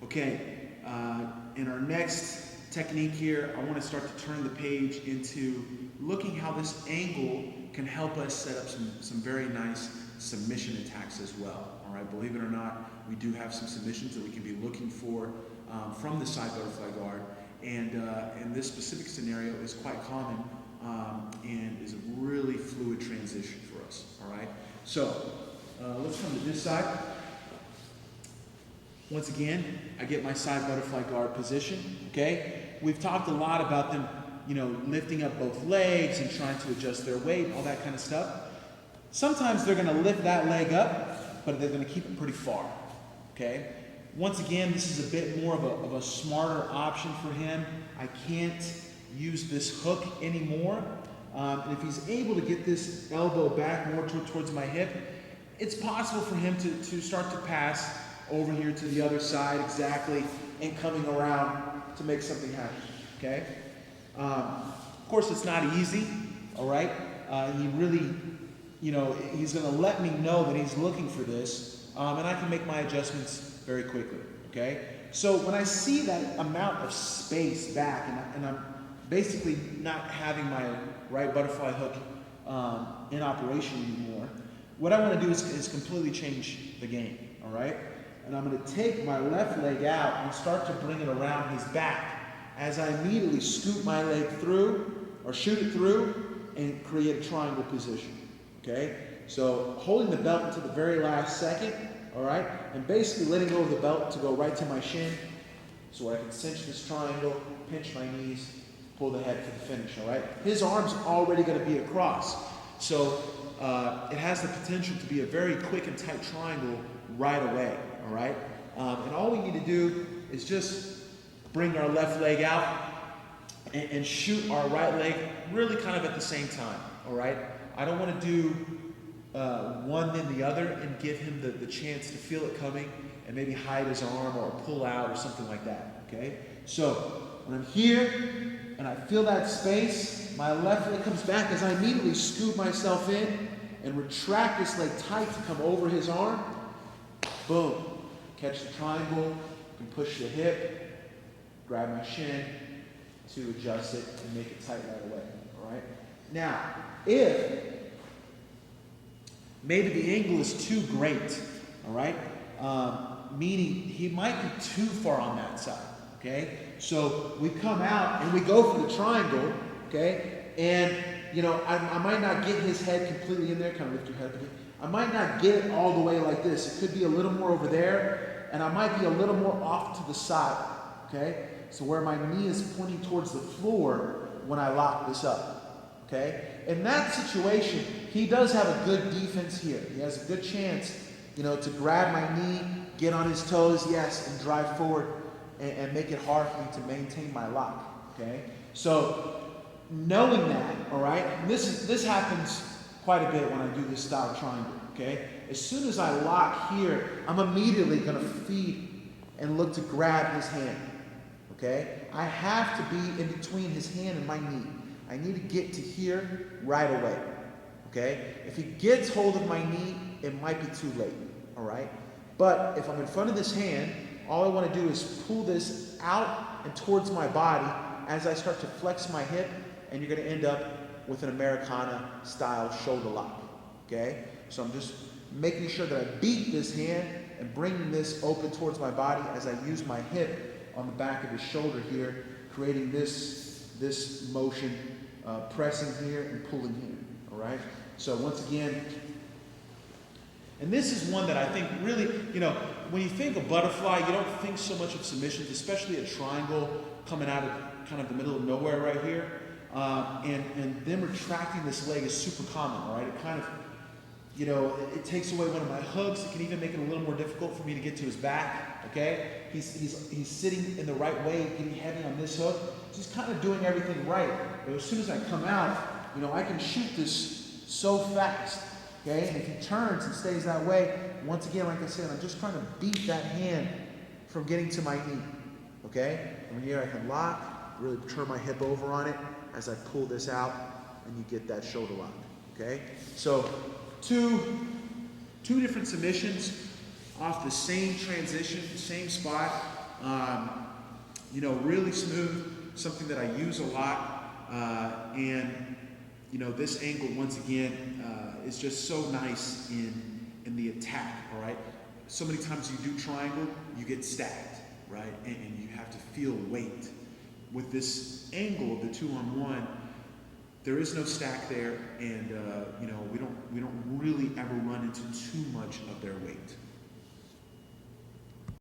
Okay, in our next technique here, I want to start to turn the page into looking how this angle can help us set up some very nice submission attacks as well. All right, believe it or not, we do have some submissions that we can be looking for from the side butterfly guard, and this specific scenario is quite common and is a really fluid transition for us. All right, so let's come to this side. Once again, I get my side butterfly guard position, okay? We've talked a lot about them, lifting up both legs and trying to adjust their weight, all that kind of stuff. Sometimes they're gonna lift that leg up, but they're gonna keep it pretty far, okay? Once again, this is a bit more of a smarter option for him. I can't use this hook anymore. And if he's able to get this elbow back more towards my hip, it's possible for him to start to pass over here to the other side exactly and coming around to make something happen, okay? Of course, it's not easy, all right? He really, he's gonna let me know that he's looking for this, and I can make my adjustments very quickly, okay? So when I see that amount of space back and I'm basically not having my right butterfly hook in operation anymore, what I wanna do is completely change the game, all right? And I'm going to take my left leg out and start to bring it around his back as I immediately scoop my leg through or shoot it through and create a triangle position, okay? So holding the belt until the very last second, all right? And basically letting go of the belt to go right to my shin so I can cinch this triangle, pinch my knees, pull the head for the finish, all right? His arm's already going to be across. So it has the potential to be a very quick and tight triangle right away. All right, and all we need to do is just bring our left leg out and shoot our right leg really kind of at the same time. All right, I don't want to do one then the other and give him the chance to feel it coming and maybe hide his arm or pull out or something like that. Okay, so when I'm here and I feel that space, my left leg comes back as I immediately scoop myself in and retract this leg tight to come over his arm. Boom. Catch the triangle, and push the hip, grab my shin to adjust it and make it tight right away, all right? Now, if maybe the angle is too great, all right? Meaning he might be too far on that side, okay? So we come out and we go for the triangle, okay? And, I might not get his head completely in there, kind of lift your head, I might not get it all the way like this. It could be a little more over there, and I might be a little more off to the side, okay? So where my knee is pointing towards the floor when I lock this up, okay? In that situation, he does have a good defense here. He has a good chance, to grab my knee, get on his toes, yes, and drive forward and make it hard for me to maintain my lock, okay? So knowing that, all right, and this happens quite a bit when I do this style triangle, okay? As soon as I lock here, I'm immediately gonna feed and look to grab his hand, okay? I have to be in between his hand and my knee. I need to get to here right away, okay? If he gets hold of my knee, it might be too late, all right? But if I'm in front of this hand, all I wanna do is pull this out and towards my body as I start to flex my hip, and you're gonna end up with an Americana style shoulder lock, okay? So I'm just making sure that I beat this hand and bringing this open towards my body as I use my hip on the back of his shoulder here, creating this motion, pressing here and pulling here, all right? So once again, and this is one that I think really, when you think of butterfly, you don't think so much of submissions, especially a triangle coming out of kind of the middle of nowhere right here. And them retracting this leg is super common, all right? It kind of, it takes away one of my hooks. It can even make it a little more difficult for me to get to his back, okay? He's sitting in the right way, getting heavy on this hook. He's kind of doing everything right. But as soon as I come out, I can shoot this so fast, okay? And if he turns and stays that way, once again, like I said, I'm just trying to beat that hand from getting to my knee, okay? And here I can lock, really turn my hip over on it as I pull this out, and you get that shoulder lock, okay? So two different submissions off the same transition, same spot, You know, really smooth, something that I use a lot. And, you know, this angle, once again, is just so nice in the attack, all right? So many times you do triangle, you get stacked, right? And you have to feel weight. With this angle of the 2-on-1, there is no stack there, and you know, we don't really ever run into too much of their weight.